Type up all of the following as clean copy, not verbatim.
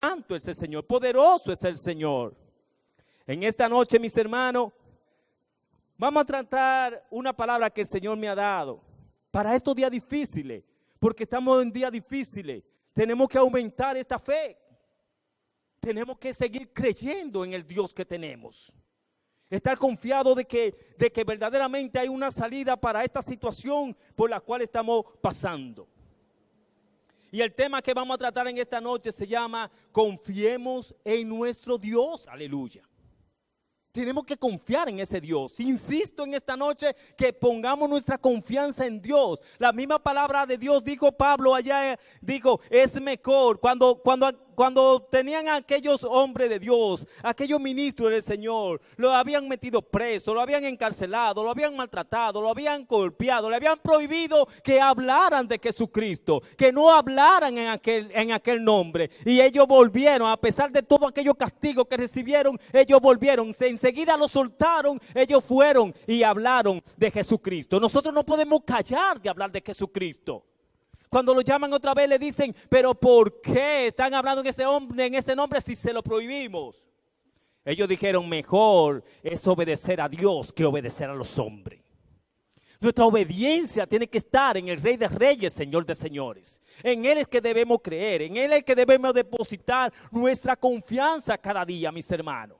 Santo es el Señor, poderoso es el Señor. En esta noche, mis hermanos, vamos a tratar una palabra que el Señor me ha dado para estos días difíciles, porque estamos en días difíciles. Tenemos que aumentar esta fe. Tenemos que seguir creyendo en el Dios que tenemos. Estar confiado de que verdaderamente hay una salida para esta situación por la cual estamos pasando. Y el tema que vamos a tratar en esta noche se llama Confiemos en nuestro Dios. Aleluya. Tenemos que confiar en ese Dios. Insisto en esta noche que pongamos nuestra confianza en Dios. La misma palabra de Dios, dijo Pablo allá, dijo, es mejor. Cuando tenían a aquellos hombres de Dios, aquellos ministros del Señor, lo habían metido preso, lo habían encarcelado, lo habían maltratado, lo habían golpeado, le habían prohibido que hablaran de Jesucristo, que no hablaran en aquel nombre. Y ellos volvieron, a pesar de todo aquellos castigos que recibieron, ellos volvieron, enseguida los soltaron, ellos fueron y hablaron de Jesucristo. Nosotros no podemos callar de hablar de Jesucristo. Cuando lo llaman otra vez le dicen, pero ¿por qué están hablando en ese nombre si se lo prohibimos? Ellos dijeron, mejor es obedecer a Dios que obedecer a los hombres. Nuestra obediencia tiene que estar en el Rey de Reyes, Señor de Señores. En Él es que debemos creer, en Él es que debemos depositar nuestra confianza cada día, mis hermanos.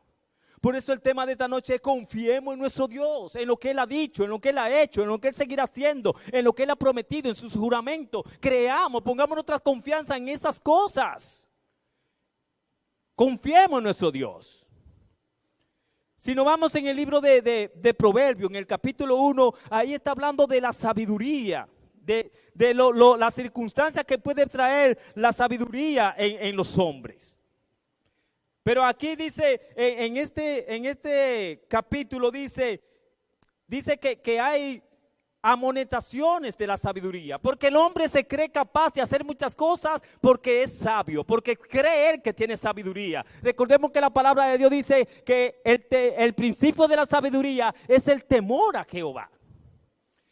Por eso el tema de esta noche es confiemos en nuestro Dios, en lo que Él ha dicho, en lo que Él ha hecho, en lo que Él seguirá haciendo, en lo que Él ha prometido, en sus juramentos. Creamos, pongamos nuestra confianza en esas cosas. Confiemos en nuestro Dios. Si nos vamos en el libro de Proverbios, en el capítulo 1, ahí está hablando de la sabiduría, de las circunstancias que puede traer la sabiduría en los hombres. Pero aquí dice, en este capítulo dice que hay amonestaciones de la sabiduría. Porque el hombre se cree capaz de hacer muchas cosas porque es sabio, porque cree él que tiene sabiduría. Recordemos que la palabra de Dios dice que el principio de la sabiduría es el temor a Jehová.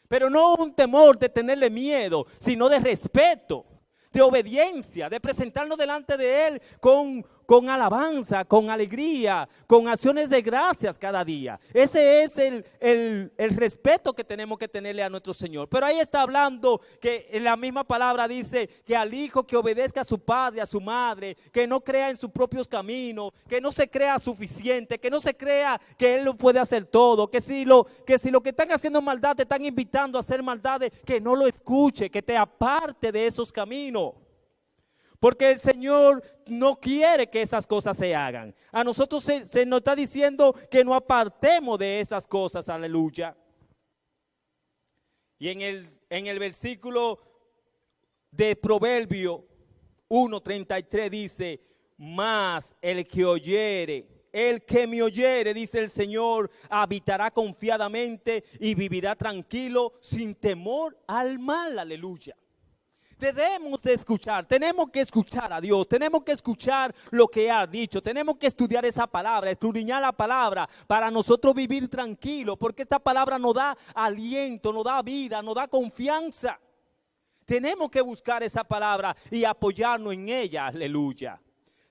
Pero no un temor de tenerle miedo, sino de respeto, de obediencia, de presentarnos delante de Él con alabanza, con alegría, con acciones de gracias cada día. Ese es el respeto que tenemos que tenerle a nuestro Señor. Pero ahí está hablando que en la misma palabra dice que al hijo que obedezca a su padre, a su madre, que no crea en sus propios caminos, que no se crea suficiente, que no se crea que él lo puede hacer todo, que si lo que están haciendo maldad te están invitando a hacer maldades, que no lo escuche, que te aparte de esos caminos. Porque el Señor no quiere que esas cosas se hagan. A nosotros se nos está diciendo que no apartemos de esas cosas, aleluya. Y en el versículo de Proverbio 1:33 dice, mas el que me oyere, dice el Señor, habitará confiadamente y vivirá tranquilo sin temor al mal, aleluya. Debemos de escuchar, tenemos que escuchar a Dios, tenemos que escuchar lo que ha dicho, tenemos que estudiar esa palabra, escudriñar la palabra para nosotros vivir tranquilos, porque esta palabra nos da aliento, nos da vida, nos da confianza. Tenemos que buscar esa palabra y apoyarnos en ella, aleluya.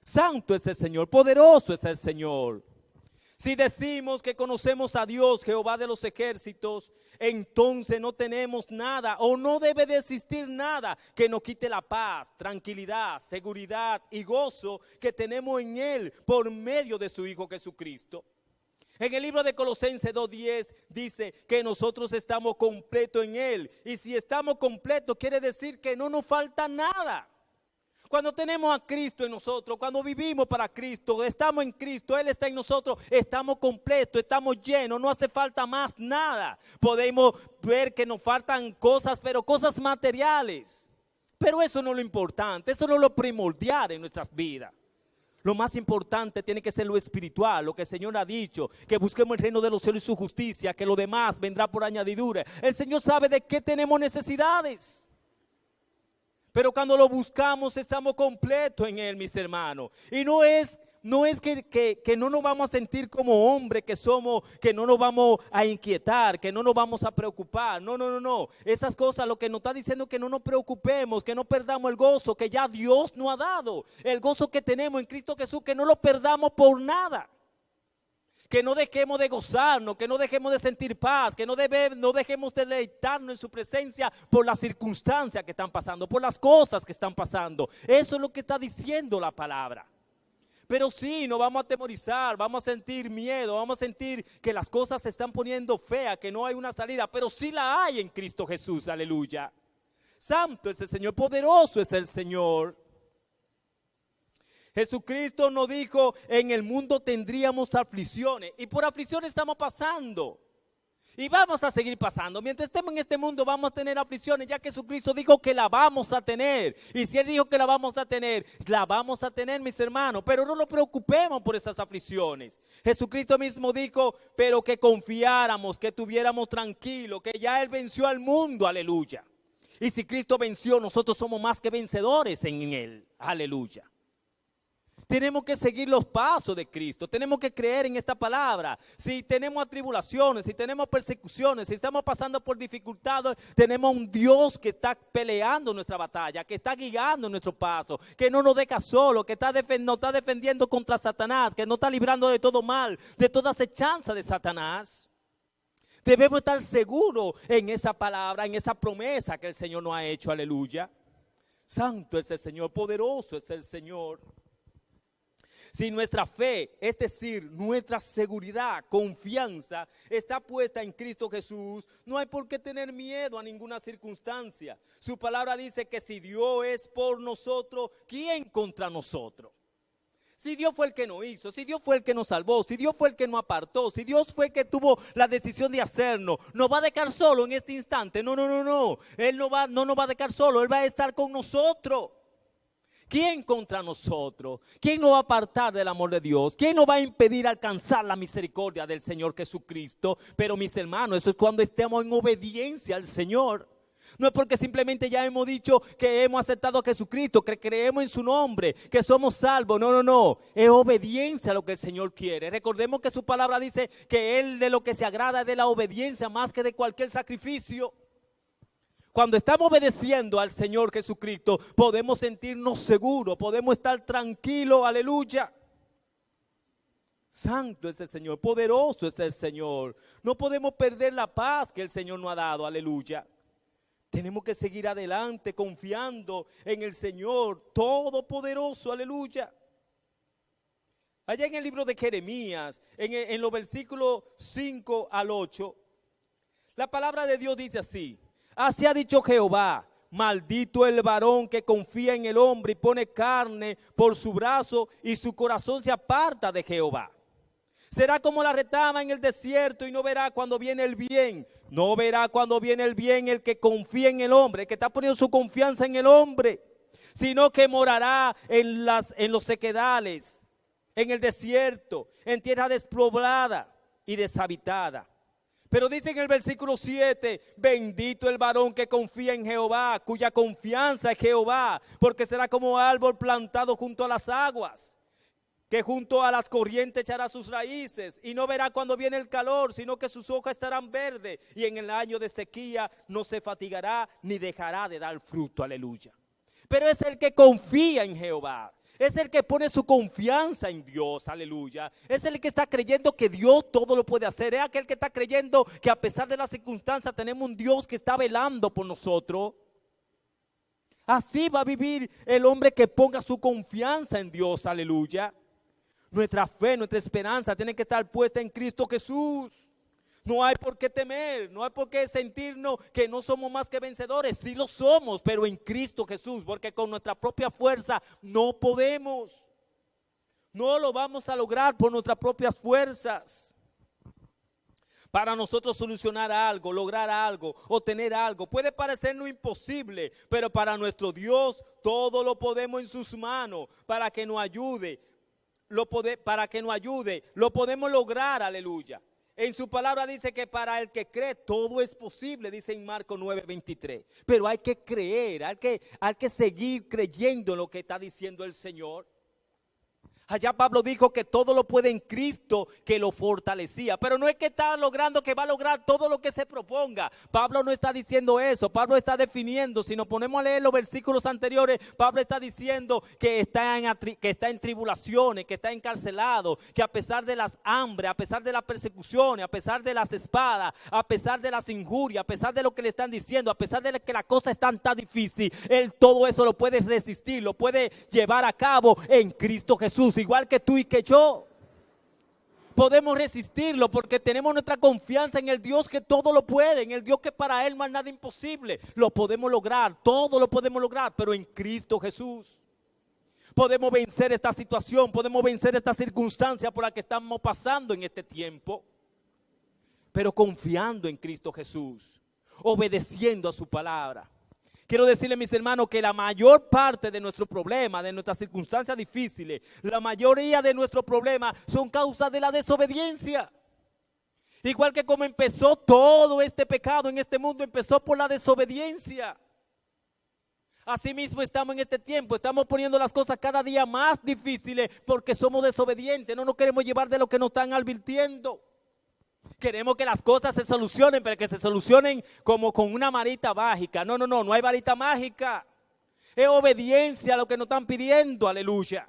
Santo es el Señor, poderoso es el Señor. Si decimos que conocemos a Dios, Jehová de los ejércitos, entonces no tenemos nada o no debe de existir nada que nos quite la paz, tranquilidad, seguridad y gozo que tenemos en Él por medio de su Hijo Jesucristo. En el libro de Colosenses 2:10 dice que nosotros estamos completos en Él. Y si estamos completos quiere decir que no nos falta nada. Cuando tenemos a Cristo en nosotros, cuando vivimos para Cristo, estamos en Cristo, Él está en nosotros, estamos completos, estamos llenos, no hace falta más nada. Podemos ver que nos faltan cosas, pero cosas materiales. Pero eso no es lo importante, eso no es lo primordial en nuestras vidas. Lo más importante tiene que ser lo espiritual, lo que el Señor ha dicho, que busquemos el reino de los cielos y su justicia, que lo demás vendrá por añadidura. El Señor sabe de qué tenemos necesidades. Pero cuando lo buscamos estamos completos en Él, mis hermanos. Y no es que no nos vamos a sentir como hombres que somos, que no nos vamos a inquietar, que no nos vamos a preocupar. No, no, no, no. Esas cosas lo que nos está diciendo es que no nos preocupemos, que no perdamos el gozo que ya Dios nos ha dado. El gozo que tenemos en Cristo Jesús, que no lo perdamos por nada. Que no dejemos de gozarnos, que no dejemos de sentir paz, que no dejemos de deleitarnos en su presencia por las circunstancias que están pasando, por las cosas que están pasando. Eso es lo que está diciendo la palabra. Pero sí, nos vamos a atemorizar, vamos a sentir miedo, vamos a sentir que las cosas se están poniendo feas, que no hay una salida, pero sí la hay en Cristo Jesús, aleluya. Santo es el Señor, poderoso es el Señor. Jesucristo nos dijo, en el mundo tendríamos aflicciones, y por aflicciones estamos pasando. Y vamos a seguir pasando. Mientras estemos en este mundo vamos a tener aflicciones, ya que Jesucristo dijo que la vamos a tener. Y si Él dijo que la vamos a tener, mis hermanos. Pero no nos preocupemos por esas aflicciones. Jesucristo mismo dijo, pero que confiáramos, que estuviéramos tranquilos, que ya Él venció al mundo, aleluya. Y si Cristo venció, nosotros somos más que vencedores en Él, aleluya. Tenemos que seguir los pasos de Cristo, tenemos que creer en esta palabra. Si tenemos atribulaciones, si tenemos persecuciones, si estamos pasando por dificultades, tenemos un Dios que está peleando nuestra batalla, que está guiando nuestro paso, que no nos deja solo, que nos está defendiendo contra Satanás, que nos está librando de todo mal, de toda acechanza de Satanás. Debemos estar seguros en esa palabra, en esa promesa que el Señor nos ha hecho, aleluya. Santo es el Señor, poderoso es el Señor. Si nuestra fe, es decir, nuestra seguridad, confianza, está puesta en Cristo Jesús, no hay por qué tener miedo a ninguna circunstancia. Su palabra dice que si Dios es por nosotros, ¿quién contra nosotros? Si Dios fue el que nos hizo, si Dios fue el que nos salvó, si Dios fue el que nos apartó, si Dios fue el que tuvo la decisión de hacernos, ¿nos va a dejar solo en este instante? No, no, no, no. Él no nos va a dejar solo, Él va a estar con nosotros. ¿Quién contra nosotros? ¿Quién nos va a apartar del amor de Dios? ¿Quién nos va a impedir alcanzar la misericordia del Señor Jesucristo? Pero mis hermanos, eso es cuando estemos en obediencia al Señor. No es porque simplemente ya hemos dicho que hemos aceptado a Jesucristo, que creemos en su nombre, que somos salvos. No, no, no. Es obediencia a lo que el Señor quiere. Recordemos que su palabra dice que Él de lo que se agrada es de la obediencia más que de cualquier sacrificio. Cuando estamos obedeciendo al Señor Jesucristo, podemos sentirnos seguros, podemos estar tranquilos, aleluya. Santo es el Señor, poderoso es el Señor. No podemos perder la paz que el Señor nos ha dado, aleluya. Tenemos que seguir adelante confiando en el Señor todopoderoso, aleluya. Allá en el libro de Jeremías, en los versículos 5 al 8, la palabra de Dios dice así. Así ha dicho Jehová, maldito el varón que confía en el hombre y pone carne por su brazo y su corazón se aparta de Jehová. Será como la retama en el desierto y no verá cuando viene el bien. No verá cuando viene el bien el que confía en el hombre, el que está poniendo su confianza en el hombre, sino que morará en los sequedales, en el desierto, en tierra despoblada y deshabitada. Pero dice en el versículo 7, bendito el varón que confía en Jehová, cuya confianza es Jehová, porque será como árbol plantado junto a las aguas, que junto a las corrientes echará sus raíces, y no verá cuando viene el calor, sino que sus hojas estarán verdes, y en el año de sequía no se fatigará, ni dejará de dar fruto, aleluya. Pero es el que confía en Jehová. Es el que pone su confianza en Dios, aleluya. Es el que está creyendo que Dios todo lo puede hacer. Es aquel que está creyendo que a pesar de las circunstancias tenemos un Dios que está velando por nosotros. Así va a vivir el hombre que ponga su confianza en Dios, aleluya. Nuestra fe, nuestra esperanza tiene que estar puesta en Cristo Jesús. No hay por qué temer, no hay por qué sentirnos que no somos más que vencedores. Sí lo somos, pero en Cristo Jesús, porque con nuestra propia fuerza no podemos. No lo vamos a lograr por nuestras propias fuerzas. Para nosotros solucionar algo, lograr algo, obtener algo, puede parecernos imposible, pero para nuestro Dios todo lo podemos en sus manos, para que nos ayude, lo podemos lograr, aleluya. En su palabra dice que para el que cree todo es posible, dice en Marcos 9:23. Pero hay que creer, hay que seguir creyendo en lo que está diciendo el Señor. Allá Pablo dijo que todo lo puede en Cristo que lo fortalecía. Pero no es que está logrando que va a lograr todo lo que se proponga. Pablo no está diciendo eso. Pablo está definiendo. Si nos ponemos a leer los versículos anteriores, Pablo está diciendo que está en tribulaciones, que está encarcelado, que a pesar de las hambres, a pesar de las persecuciones, a pesar de las espadas, a pesar de las injurias, a pesar de lo que le están diciendo, a pesar de que la cosa es tan difícil, él todo eso lo puede resistir, lo puede llevar a cabo en Cristo Jesús. Igual que tú y que yo, podemos resistirlo porque tenemos nuestra confianza en el Dios que todo lo puede, en el Dios que para Él no hay nada imposible. Lo podemos lograr, todo lo podemos lograr, pero en Cristo Jesús. Podemos vencer esta situación, podemos vencer esta circunstancia por la que estamos pasando en este tiempo, pero confiando en Cristo Jesús, obedeciendo a su palabra. Quiero decirle, mis hermanos, que la mayor parte de nuestros problemas, de nuestras circunstancias difíciles, la mayoría de nuestros problemas son causa de la desobediencia. Igual que como empezó todo este pecado en este mundo, empezó por la desobediencia. Asimismo estamos en este tiempo, estamos poniendo las cosas cada día más difíciles porque somos desobedientes, no nos queremos llevar de lo que nos están advirtiendo. Queremos que las cosas se solucionen, pero que se solucionen como con una varita mágica. No hay varita mágica. Es obediencia a lo que nos están pidiendo, aleluya.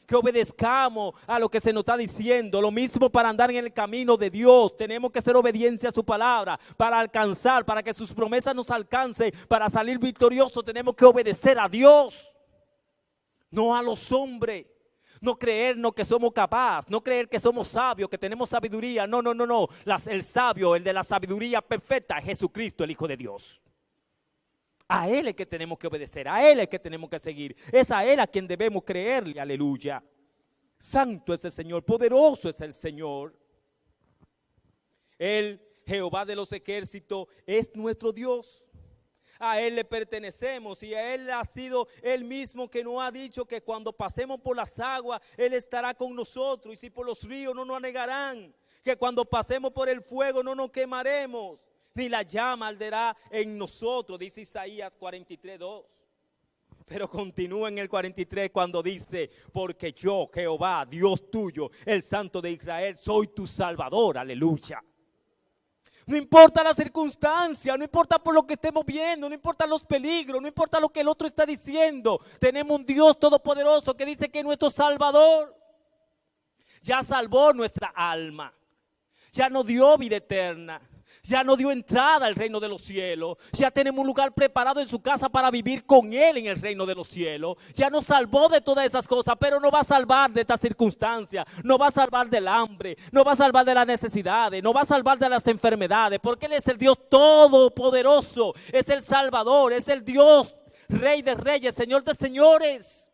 Que obedezcamos a lo que se nos está diciendo. Lo mismo para andar en el camino de Dios. Tenemos que ser obediencia a su palabra para alcanzar, para que sus promesas nos alcancen, para salir victoriosos. Tenemos que obedecer a Dios, no a los hombres. No creernos que somos capaces, no creer que somos sabios, que tenemos sabiduría. No. El sabio, el de la sabiduría perfecta, es Jesucristo, el Hijo de Dios. A Él es que tenemos que obedecer, a Él es que tenemos que seguir. Es a Él a quien debemos creerle, aleluya. Santo es el Señor, poderoso es el Señor. Él, Jehová de los ejércitos, es nuestro Dios. A Él le pertenecemos y a Él ha sido Él mismo que nos ha dicho que cuando pasemos por las aguas, Él estará con nosotros, y si por los ríos no nos anegarán, que cuando pasemos por el fuego no nos quemaremos, ni la llama arderá en nosotros, dice Isaías 43:2. Pero continúa en el 43 cuando dice, porque yo, Jehová, Dios tuyo, el Santo de Israel, soy tu Salvador, aleluya. No importa la circunstancia, no importa por lo que estemos viendo, no importa los peligros, no importa lo que el otro está diciendo. Tenemos un Dios todopoderoso que dice que es nuestro Salvador. Ya salvó nuestra alma, ya nos dio vida eterna, ya nos dio entrada al reino de los cielos. Ya tenemos un lugar preparado en su casa para vivir con Él en el reino de los cielos. Ya nos salvó de todas esas cosas, pero no va a salvar de estas circunstancias. No va a salvar del hambre, no va a salvar de las necesidades, no va a salvar de las enfermedades, porque Él es el Dios todopoderoso, es el Salvador, es el Dios, Rey de reyes, Señor de señores.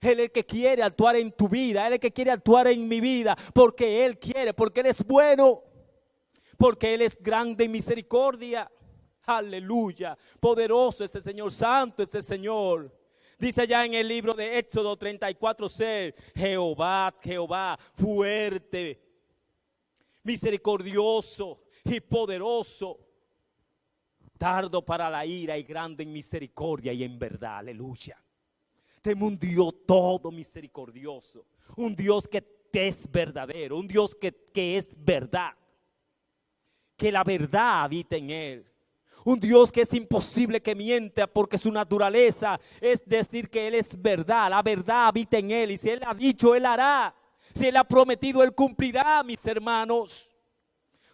Él es el que quiere actuar en tu vida, Él es el que quiere actuar en mi vida, porque Él quiere, porque Él es bueno. Porque Él es grande en misericordia. Aleluya. Poderoso es el Señor, santo es el Señor. Dice allá en el libro de Éxodo 34:6, Jehová, Jehová, fuerte, misericordioso y poderoso, tardo para la ira y grande en misericordia y en verdad. Aleluya. Tenemos un Dios todo misericordioso, un Dios que es verdadero, un Dios que es verdad. Que la verdad habita en Él. Un Dios que es imposible que mienta, porque su naturaleza es decir que Él es verdad. La verdad habita en Él, y si Él ha dicho, Él hará. Si Él ha prometido, Él cumplirá, mis hermanos.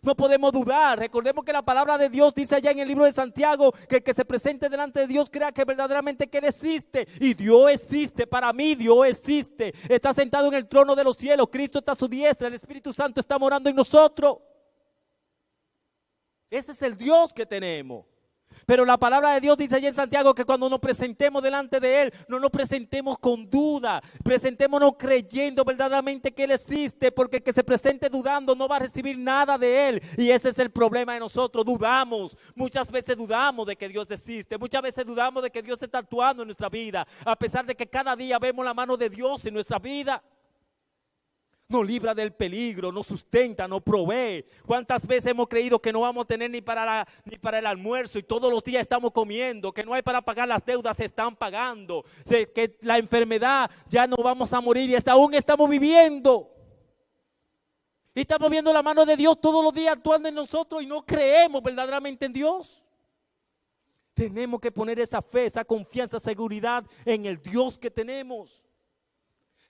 No podemos dudar. Recordemos que la palabra de Dios dice allá en el libro de Santiago que el que se presente delante de Dios crea que verdaderamente que Él existe. Y Dios existe, para mí Dios existe. Está sentado en el trono de los cielos, Cristo está a su diestra, el Espíritu Santo está morando en nosotros. Ese es el Dios que tenemos. Pero la palabra de Dios dice allá en Santiago que cuando nos presentemos delante de Él, no nos presentemos con duda, presentémonos creyendo verdaderamente que Él existe, porque el que se presente dudando no va a recibir nada de Él. Y ese es el problema de nosotros, dudamos, muchas veces dudamos de que Dios existe, muchas veces dudamos de que Dios está actuando en nuestra vida, a pesar de que cada día vemos la mano de Dios en nuestra vida. nos libra del peligro, nos sustenta, nos provee. ¿Cuántas veces hemos creído que no vamos a tener ni para el almuerzo y todos los días estamos comiendo, que no hay para pagar las deudas, se están pagando, que la enfermedad ya no vamos a morir y aún estamos viviendo? Y estamos viendo la mano de Dios todos los días actuando en nosotros y no creemos verdaderamente en Dios. Tenemos que poner esa fe, esa confianza, seguridad en el Dios que tenemos.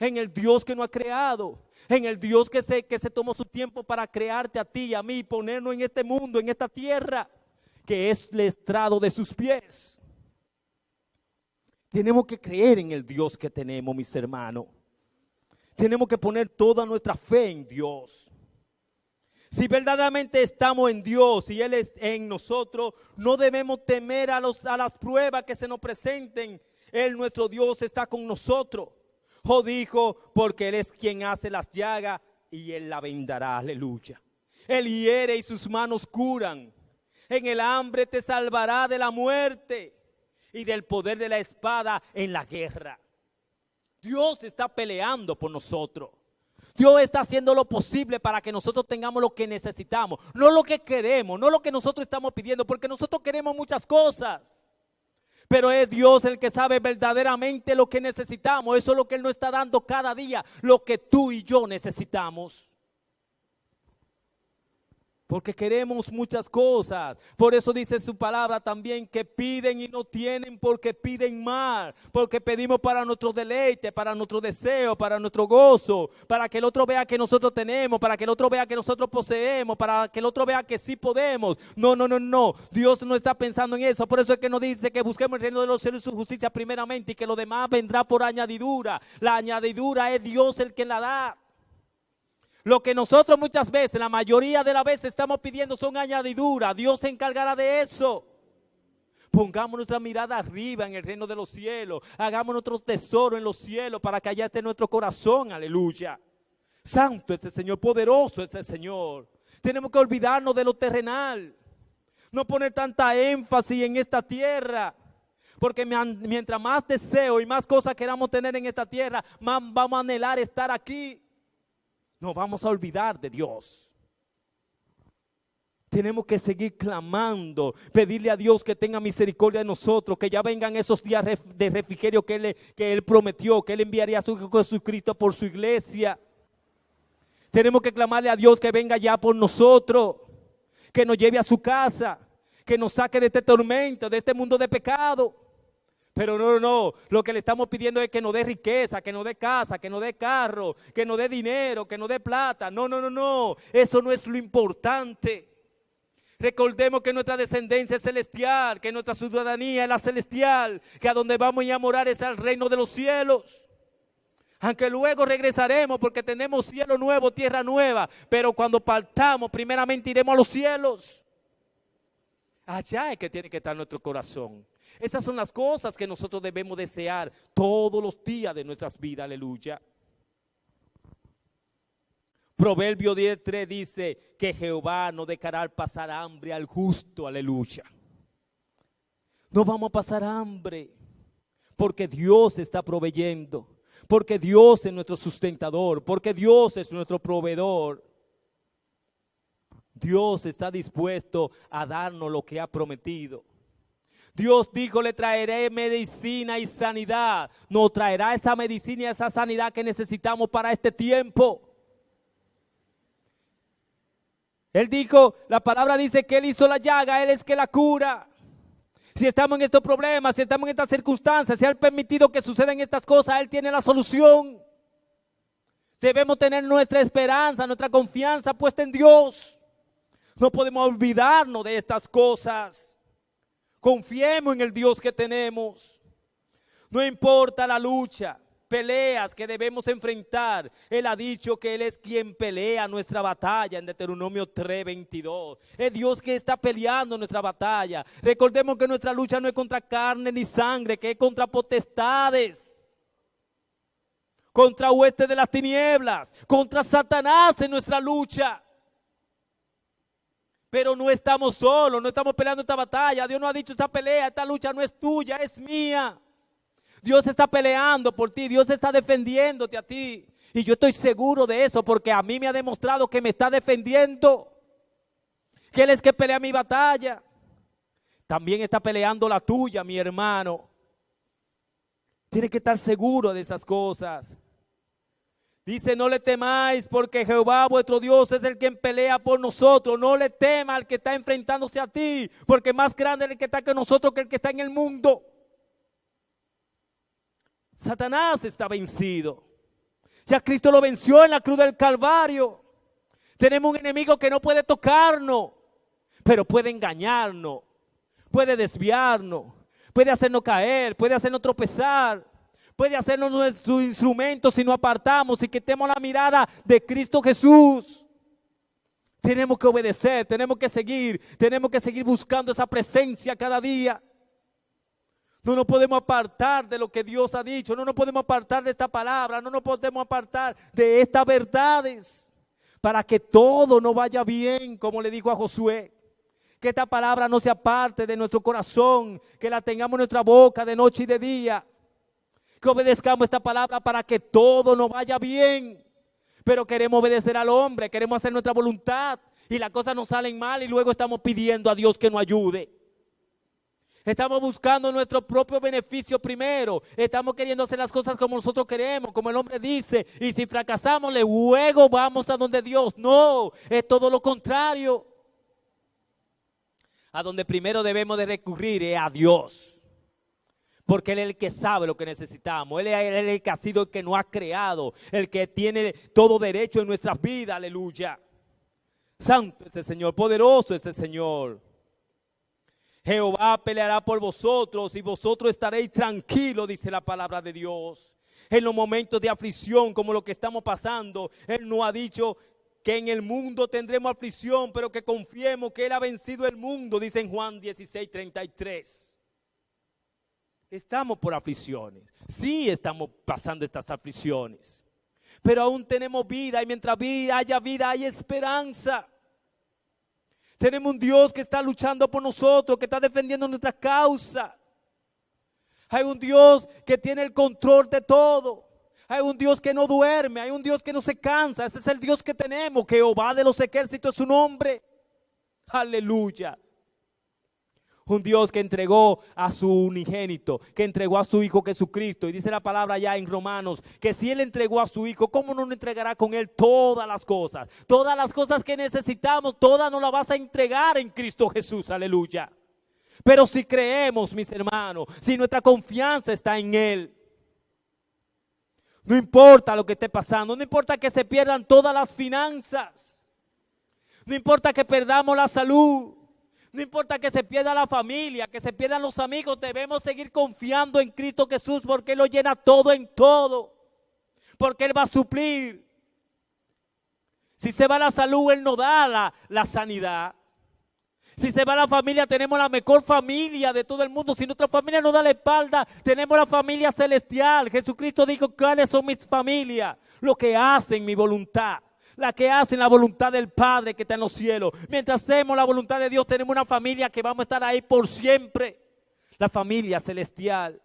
En el Dios que nos ha creado, en el Dios que se tomó su tiempo para crearte a ti y a mí y ponernos en este mundo, en esta tierra, que es el estrado de sus pies. Tenemos que creer en el Dios que tenemos, mis hermanos. Tenemos que poner toda nuestra fe en Dios. Si verdaderamente estamos en Dios y Él es en nosotros, no debemos temer a las pruebas que se nos presenten. Él, nuestro Dios, está con nosotros. Dijo, porque Él es quien hace las llagas y Él la vendará, aleluya. Él hiere y sus manos curan. En el hambre te salvará de la muerte y del poder de la espada en la guerra. Dios está peleando por nosotros. Dios está haciendo lo posible para que nosotros tengamos lo que necesitamos. No lo que queremos, no lo que nosotros estamos pidiendo, porque nosotros queremos muchas cosas. Pero es Dios el que sabe verdaderamente lo que necesitamos. Eso es lo que Él nos está dando cada día, lo que tú y yo necesitamos. Porque queremos muchas cosas. Por eso dice su palabra también que piden y no tienen porque piden mal. Porque pedimos para nuestro deleite, para nuestro deseo, para nuestro gozo. Para que el otro vea que nosotros tenemos, para que el otro vea que nosotros poseemos, para que el otro vea que sí podemos. No. Dios no está pensando en eso. Por eso es que nos dice que busquemos el reino de los cielos y su justicia primeramente y que lo demás vendrá por añadidura. La añadidura es Dios el que la da. Lo que nosotros muchas veces, la mayoría de las veces estamos pidiendo son añadiduras. Dios se encargará de eso. Pongamos nuestra mirada arriba en el reino de los cielos. Hagamos nuestro tesoro en los cielos para que allá esté nuestro corazón. Aleluya. Santo es el Señor, poderoso es el Señor. Tenemos que olvidarnos de lo terrenal. No poner tanta énfasis en esta tierra. Porque mientras más deseo y más cosas queramos tener en esta tierra, más vamos a anhelar estar aquí. No vamos a olvidar de Dios. Tenemos que seguir clamando, pedirle a Dios que tenga misericordia de nosotros, que ya vengan esos días de refrigerio que Él prometió, que Él enviaría a su Hijo Jesucristo por su iglesia. Tenemos que clamarle a Dios que venga ya por nosotros, que nos lleve a su casa, que nos saque de este tormento, de este mundo de pecado. Pero no, lo que le estamos pidiendo es que nos dé riqueza, que nos dé casa, que nos dé carro, que nos dé dinero, que nos dé plata. No, eso no es lo importante. Recordemos que nuestra descendencia es celestial, que nuestra ciudadanía es la celestial, que a donde vamos a morar es al reino de los cielos. Aunque luego regresaremos porque tenemos cielo nuevo, tierra nueva, pero cuando partamos primeramente iremos a los cielos. Allá es que tiene que estar nuestro corazón. Esas son las cosas que nosotros debemos desear todos los días de nuestras vidas, aleluya. Proverbio 10:3 dice que Jehová no dejará pasar hambre al justo, aleluya. No vamos a pasar hambre porque Dios está proveyendo, porque Dios es nuestro sustentador, porque Dios es nuestro proveedor. Dios está dispuesto a darnos lo que ha prometido. Dios dijo, le traeré medicina y sanidad. Nos traerá esa medicina y esa sanidad que necesitamos para este tiempo. Él dijo, la palabra dice que Él hizo la llaga, Él es que la cura. Si estamos en estos problemas, si estamos en estas circunstancias, si Él ha permitido que sucedan estas cosas, Él tiene la solución. Debemos tener nuestra esperanza, nuestra confianza puesta en Dios. No podemos olvidarnos de estas cosas. Confiemos en el Dios que tenemos. No importa la lucha, peleas que debemos enfrentar. Él ha dicho que Él es quien pelea nuestra batalla en Deuteronomio 3:22. Es Dios que está peleando nuestra batalla. Recordemos que nuestra lucha no es contra carne ni sangre, que es contra potestades, contra huestes de las tinieblas, contra Satanás en nuestra lucha. Pero no estamos solos, no estamos peleando esta batalla. Dios nos ha dicho esta pelea, esta lucha no es tuya, es mía. Dios está peleando por ti, Dios está defendiéndote a ti. Y yo estoy seguro de eso porque a mí me ha demostrado que me está defendiendo. Que Él es que pelea mi batalla. También está peleando la tuya, mi hermano. Tienes que estar seguro de esas cosas. Dice, no le temáis porque Jehová vuestro Dios es el quien pelea por nosotros. No le temas al que está enfrentándose a ti, porque más grande es el que está con nosotros que el que está en el mundo. Satanás está vencido. Ya Cristo lo venció en la cruz del Calvario. Tenemos un enemigo que no puede tocarnos, pero puede engañarnos, puede desviarnos, puede hacernos caer, puede hacernos tropezar. Puede hacernos nuestros instrumentos si nos apartamos y quitemos la mirada de Cristo Jesús. Tenemos que obedecer, tenemos que seguir buscando esa presencia cada día. No nos podemos apartar de lo que Dios ha dicho, no nos podemos apartar de esta palabra, no nos podemos apartar de estas verdades para que todo nos vaya bien, como le dijo a Josué. Que esta palabra no se aparte de nuestro corazón, que la tengamos en nuestra boca de noche y de día. Que obedezcamos esta palabra para que todo nos vaya bien. Pero queremos obedecer al hombre, queremos hacer nuestra voluntad y las cosas nos salen mal y luego estamos pidiendo a Dios que nos ayude. Estamos buscando nuestro propio beneficio primero. Estamos queriendo hacer las cosas como nosotros queremos, como el hombre dice. Y si fracasamos, luego vamos a donde Dios. No, es todo lo contrario. A donde primero debemos de recurrir es a Dios. Porque Él es el que sabe lo que necesitamos. Él es el que ha sido el que nos ha creado. El que tiene todo derecho en nuestras vidas. Aleluya. Santo es el Señor. Poderoso es el Señor. Jehová peleará por vosotros y vosotros estaréis tranquilos, dice la palabra de Dios. En los momentos de aflicción como lo que estamos pasando, Él nos ha dicho que en el mundo tendremos aflicción, pero que confiemos que Él ha vencido el mundo, dice en Juan 16:33. Estamos por aflicciones, sí estamos pasando estas aflicciones, pero aún tenemos vida y mientras haya vida hay esperanza. Tenemos un Dios que está luchando por nosotros, que está defendiendo nuestra causa. Hay un Dios que tiene el control de todo. Hay un Dios que no duerme, hay un Dios que no se cansa. Ese es el Dios que tenemos, que Jehová de los ejércitos es su nombre. Aleluya. Un Dios que entregó a su unigénito, que entregó a su Hijo Jesucristo. Y dice la palabra ya en Romanos, que si Él entregó a su Hijo, ¿cómo no nos entregará con Él todas las cosas? Todas las cosas que necesitamos, todas nos las vas a entregar en Cristo Jesús, aleluya. Pero si creemos, mis hermanos, si nuestra confianza está en Él, no importa lo que esté pasando, no importa que se pierdan todas las finanzas, no importa que perdamos la salud, no importa que se pierda la familia, que se pierdan los amigos, debemos seguir confiando en Cristo Jesús porque Él lo llena todo en todo. Porque Él va a suplir. Si se va la salud, Él nos da la sanidad. Si se va la familia, tenemos la mejor familia de todo el mundo. Si nuestra familia nos da la espalda, tenemos la familia celestial. Jesucristo dijo, ¿cuáles son mis familias? Los que hacen mi voluntad. La que hacen la voluntad del Padre que está en los cielos. Mientras hacemos la voluntad de Dios, tenemos una familia que vamos a estar ahí por siempre. La familia celestial.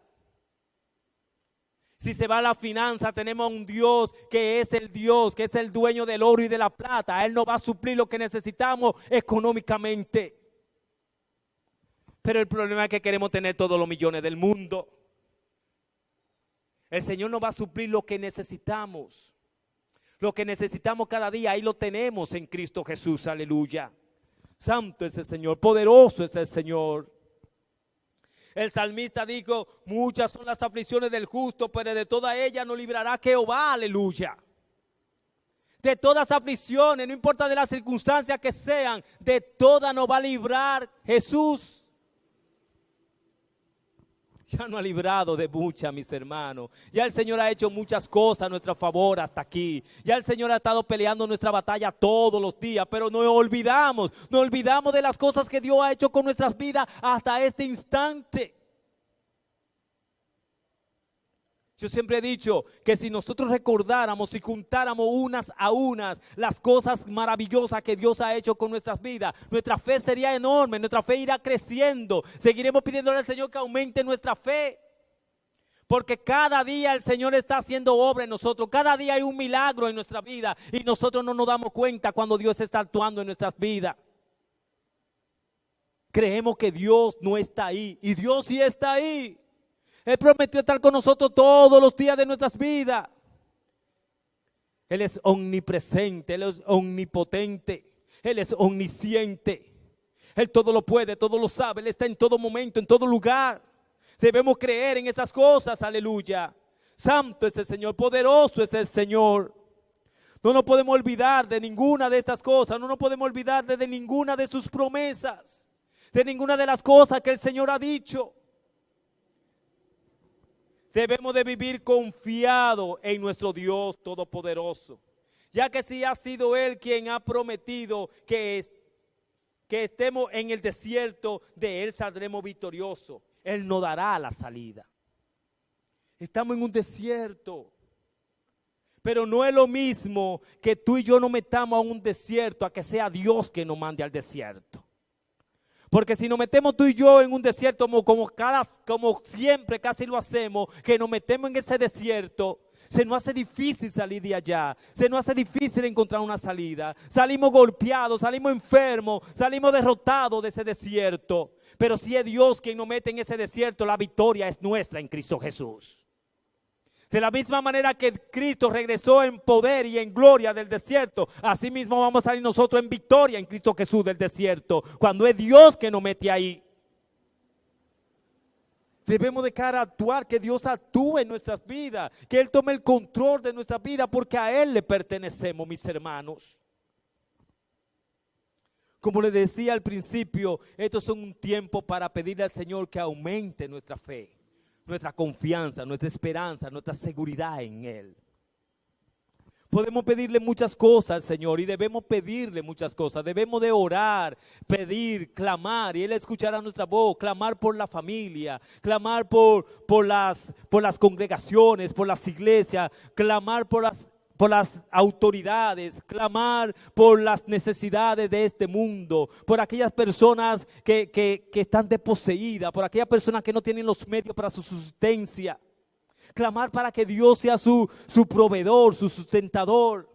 Si se va la finanza, tenemos un Dios, que es el dueño del oro y de la plata. Él nos va a suplir lo que necesitamos económicamente. Pero el problema es que queremos tener todos los millones del mundo. El Señor nos va a suplir lo que necesitamos. Lo que necesitamos cada día, ahí lo tenemos en Cristo Jesús, aleluya. Santo es el Señor, poderoso es el Señor. El salmista dijo, muchas son las aflicciones del justo, pero de todas ellas nos librará Jehová, aleluya. De todas aflicciones, no importa de las circunstancias que sean, de todas nos va a librar Jesús. Ya nos ha librado de muchas, mis hermanos. Ya el Señor ha hecho muchas cosas a nuestro favor hasta aquí. Ya el Señor ha estado peleando nuestra batalla todos los días, pero nos olvidamos de las cosas que Dios ha hecho con nuestras vidas hasta este instante. Yo siempre he dicho que si nosotros recordáramos y juntáramos unas a unas las cosas maravillosas que Dios ha hecho con nuestras vidas, nuestra fe sería enorme, nuestra fe irá creciendo. Seguiremos pidiéndole al Señor que aumente nuestra fe. Porque cada día el Señor está haciendo obra en nosotros. Cada día hay un milagro en nuestra vida. Y nosotros no nos damos cuenta cuando Dios está actuando en nuestras vidas. Creemos que Dios no está ahí. Y Dios sí está ahí. Él prometió estar con nosotros todos los días de nuestras vidas. Él es omnipresente. Él es omnipotente. Él es omnisciente. Él todo lo puede, todo lo sabe. Él está en todo momento, en todo lugar. Debemos creer en esas cosas, aleluya. Santo es el Señor, poderoso es el Señor. No nos podemos olvidar de ninguna de estas cosas. No nos podemos olvidar de ninguna de sus promesas. De ninguna de las cosas que el Señor ha dicho. Debemos de vivir confiados en nuestro Dios Todopoderoso. Ya que si ha sido Él quien ha prometido que estemos en el desierto, de Él saldremos victoriosos. Él nos dará la salida. Estamos en un desierto. Pero no es lo mismo que tú y yo nos metamos a un desierto a que sea Dios que nos mande al desierto. Porque si nos metemos tú y yo en un desierto como siempre casi lo hacemos, que nos metemos en ese desierto, se nos hace difícil salir de allá, se nos hace difícil encontrar una salida. Salimos golpeados, salimos enfermos, salimos derrotados de ese desierto. Pero si es Dios quien nos mete en ese desierto, la victoria es nuestra en Cristo Jesús. De la misma manera que Cristo regresó en poder y en gloria del desierto, así mismo vamos a salir nosotros en victoria en Cristo Jesús del desierto, cuando es Dios que nos mete ahí. Debemos dejar actuar, que Dios actúe en nuestras vidas, que Él tome el control de nuestra vida, porque a Él le pertenecemos, mis hermanos. Como les decía al principio, estos son un tiempo para pedirle al Señor que aumente nuestra fe, nuestra confianza, nuestra esperanza, nuestra seguridad en Él. Podemos pedirle muchas cosas al Señor y debemos pedirle muchas cosas. Debemos de orar, pedir, clamar, y Él escuchará nuestra voz. Clamar por la familia, clamar por las congregaciones, por las iglesias, clamar por las autoridades, clamar por las necesidades de este mundo, por aquellas personas que están desposeídas, por aquellas personas que no tienen los medios para su subsistencia. Clamar para que Dios sea su proveedor, su sustentador.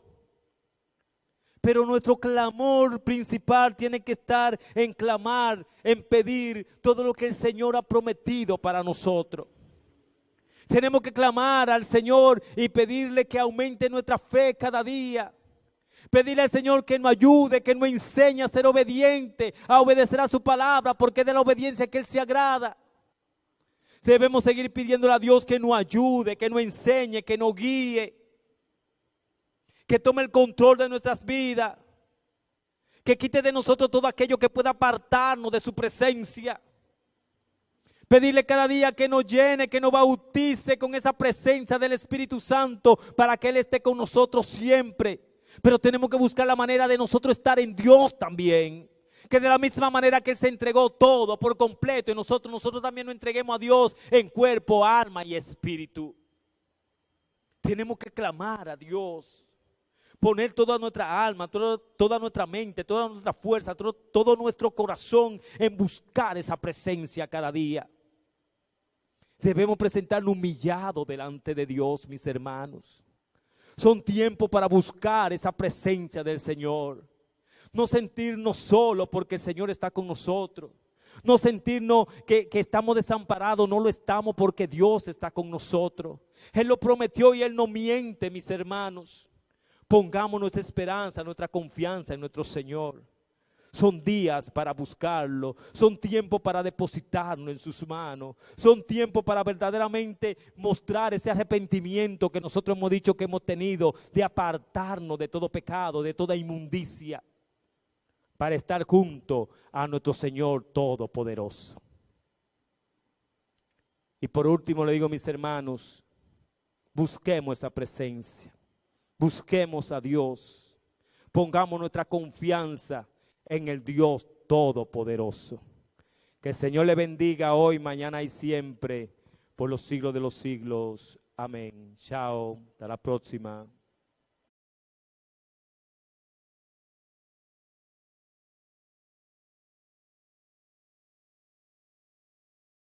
Pero nuestro clamor principal tiene que estar en clamar, en pedir todo lo que el Señor ha prometido para nosotros. Tenemos que clamar al Señor y pedirle que aumente nuestra fe cada día. Pedirle al Señor que nos ayude, que nos enseñe a ser obediente, a obedecer a su palabra, porque es de la obediencia que Él se agrada. Debemos seguir pidiéndole a Dios que nos ayude, que nos enseñe, que nos guíe, que tome el control de nuestras vidas, que quite de nosotros todo aquello que pueda apartarnos de su presencia. Pedirle cada día que nos llene, que nos bautice con esa presencia del Espíritu Santo para que Él esté con nosotros siempre. Pero tenemos que buscar la manera de nosotros estar en Dios también. Que de la misma manera que Él se entregó todo por completo, y nosotros también nos entreguemos a Dios en cuerpo, alma y espíritu. Tenemos que clamar a Dios, poner toda nuestra alma, toda nuestra mente, toda nuestra fuerza, todo nuestro corazón en buscar esa presencia cada día. Debemos presentarnos humillados delante de Dios, mis hermanos. Son tiempos para buscar esa presencia del Señor. No sentirnos solos porque el Señor está con nosotros. No sentirnos que estamos desamparados, no lo estamos porque Dios está con nosotros. Él lo prometió y Él no miente, mis hermanos. Pongamos nuestra esperanza, nuestra confianza en nuestro Señor. Son días para buscarlo, son tiempos para depositarnos en sus manos, son tiempos para verdaderamente mostrar ese arrepentimiento que nosotros hemos dicho que hemos tenido, de apartarnos de todo pecado, de toda inmundicia, para estar junto a nuestro Señor Todopoderoso. Y por último le digo, mis hermanos, busquemos esa presencia, busquemos a Dios, pongamos nuestra confianza en el Dios Todopoderoso. Que el Señor le bendiga hoy, mañana y siempre, por los siglos de los siglos. Amén. Chao, hasta la próxima.